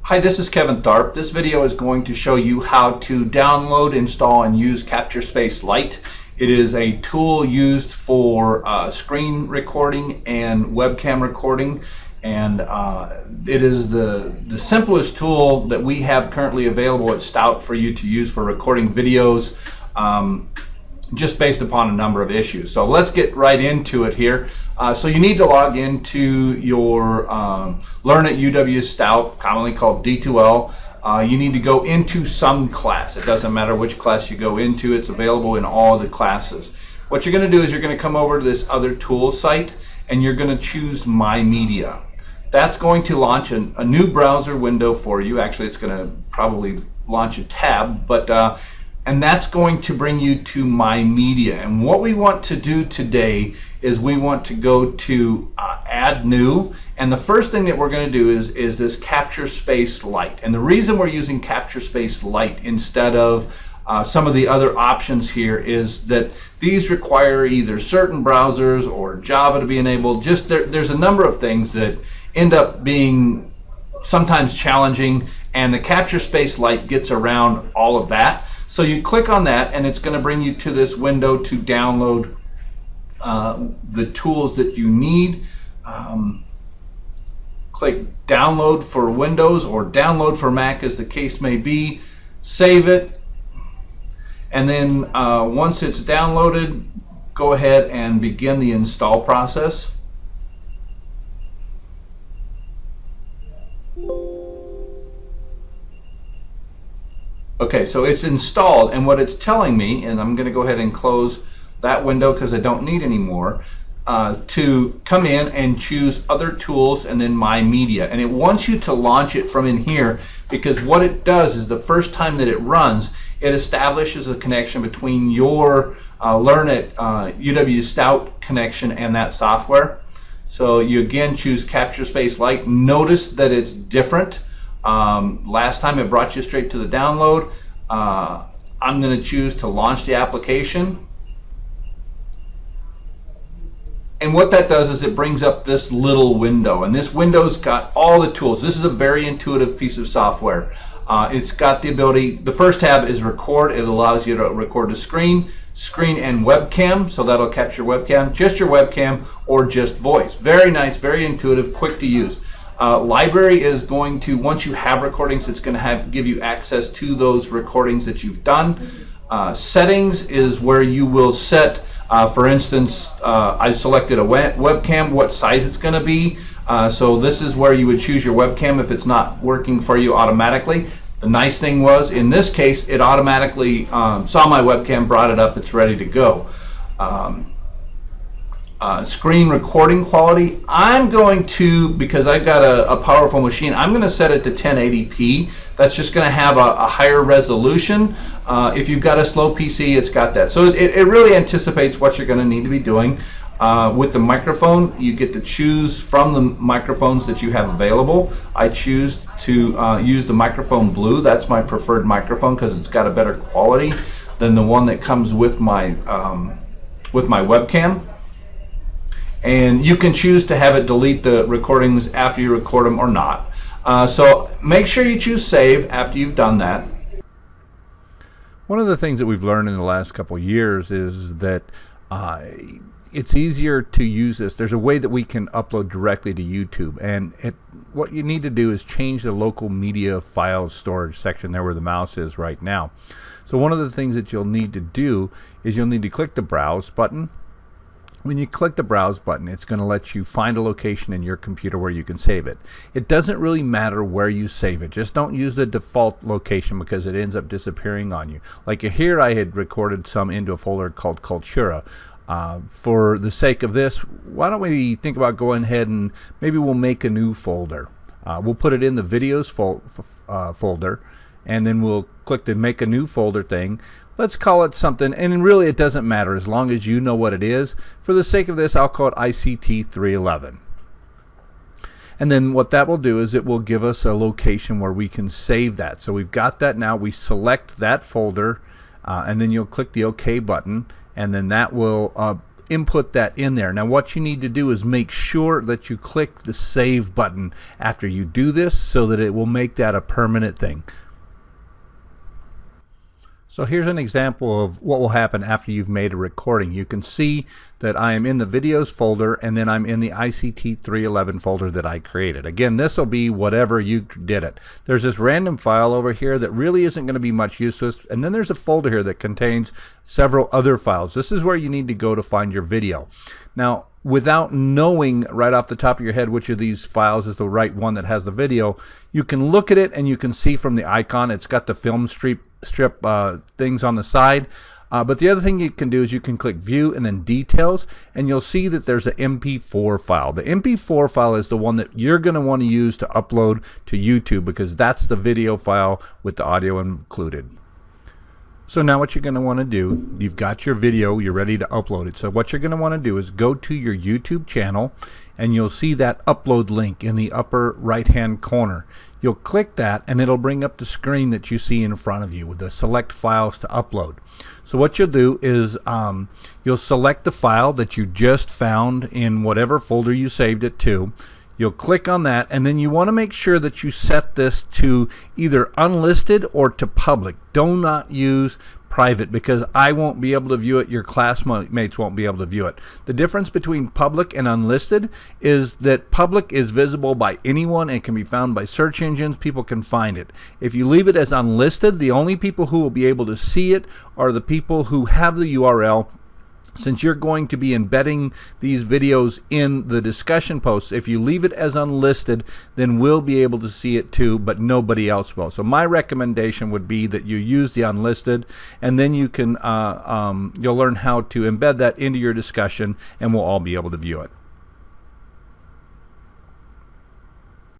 Hi, this is Kevin Tharp. This video is going to show you how to download, install, and use CaptureSpace Lite. It is a tool used for screen recording and webcam recording, and it is the simplest tool that we have currently available at Stout for you to use for recording videos, just based upon a number of issues. So let's get right into it here. So you need to log into your Learn at UW Stout, commonly called D2L. You need to go into some class. It doesn't matter which class you go into, it's available in all the classes. What you're going to do is you're going to come over to this other tool site and you're going to choose My Media. That's going to launch a new browser window for you. Actually, it's going to probably launch a tab, but and that's going to bring you to My Media. And what we want to do today is we want to go to Add New. And the first thing that we're going to do is this CaptureSpace Lite. And the reason we're using CaptureSpace Lite instead of some of the other options here is that these require either certain browsers or Java to be enabled. Just there's a number of things that end up being sometimes challenging, and the CaptureSpace Lite gets around all of that. So you click on that and it's going to bring you to this window to download the tools that you need. Click download for Windows or download for Mac as the case may be. Save it, and then once it's downloaded, go ahead and begin the install process. Okay, so it's installed, and what it's telling me, and I'm going to go ahead and close that window because I don't need any more, to come in and choose Other Tools and then My Media. And it wants you to launch it from in here, because what it does is the first time that it runs, it establishes a connection between your Learn at UW Stout connection and that software. So you again choose CaptureSpace Lite. Notice that it's different. Last time it brought you straight to the download. I'm going to choose to launch the application. And what that does is it brings up this little window, and this window's got all the tools. This is a very intuitive piece of software. It's got the ability, the first tab is record. It allows you to record the screen and webcam, so that'll capture webcam, just your webcam, or just voice. Very nice, very intuitive, quick to use. Library is going to, once you have recordings, it's going to give you access to those recordings that you've done. Settings is where you will set, for instance, I selected a webcam, what size it's going to be. So this is where you would choose your webcam if it's not working for you automatically. The nice thing was, in this case, it automatically saw my webcam, brought it up, it's ready to go. Screen recording quality, I'm going to, because I've got a powerful machine, I'm going to set it to 1080p. That's just going to have a higher resolution. If you've got a slow PC, it's got that. So it really anticipates what you're going to need to be doing. With the microphone, you get to choose from the microphones that you have available. I choose to use the microphone blue. That's my preferred microphone because it's got a better quality than the one that comes with my webcam. And you can choose to have it delete the recordings after you record them or not. So make sure you choose save after you've done that. One of the things that we've learned in the last couple of years is that it's easier to use this. There's a way that we can upload directly to YouTube, and what you need to do is change the local media file storage section there where the mouse is right now. So one of the things that you'll need to do is you'll need to click the Browse button. When you click the Browse button, it's going to let you find a location in your computer where you can save it. It doesn't really matter where you save it. Just don't use the default location because it ends up disappearing on you. Like here, I had recorded some into a folder called Cultura. For the sake of this, why don't we think about going ahead and maybe we'll make a new folder. We'll put it in the videos folder, and then we'll click the make a new folder thing. Let's call it something, and really it doesn't matter as long as you know what it is. For the sake of this, I'll call it ICT 311. And then what that will do is it will give us a location where we can save that. So we've got that now. We select that folder, and then you'll click the OK button, and then that will input that in there. Now what you need to do is make sure that you click the save button after you do this so that it will make that a permanent thing. So here's an example of what will happen after you've made a recording. You can see that I am in the videos folder, and then I'm in the ICT 311 folder that I created. Again, this will be whatever you did it. There's this random file over here that really isn't going to be much use to us, and then there's a folder here that contains several other files. This is where you need to go to find your video. Now, without knowing right off the top of your head which of these files is the right one that has the video, you can look at it and you can see from the icon it's got the film strip things on the side. But the other thing you can do is you can click View and then Details, and you'll see that there's an MP4 file. The MP4 file is the one that you're going to want to use to upload to YouTube, because that's the video file with the audio included. So now what you're going to want to do, you've got your video, you're ready to upload it. So what you're going to want to do is go to your YouTube channel, and you'll see that upload link in the upper right hand corner. You'll click that and it'll bring up the screen that you see in front of you with the select files to upload. So what you'll do is you'll select the file that you just found in whatever folder you saved it to. You'll click on that, and then you want to make sure that you set this to either unlisted or to public. Do not use private, because I won't be able to view it, your classmates won't be able to view it. The difference between public and unlisted is that public is visible by anyone and can be found by search engines. People can find it. If you leave it as unlisted, the only people who will be able to see it are the people who have the URL. Since you're going to be embedding these videos in the discussion posts, if you leave it as unlisted, then we'll be able to see it too, but nobody else will. So my recommendation would be that you use the unlisted, and then you can you'll learn how to embed that into your discussion, and we'll all be able to view it.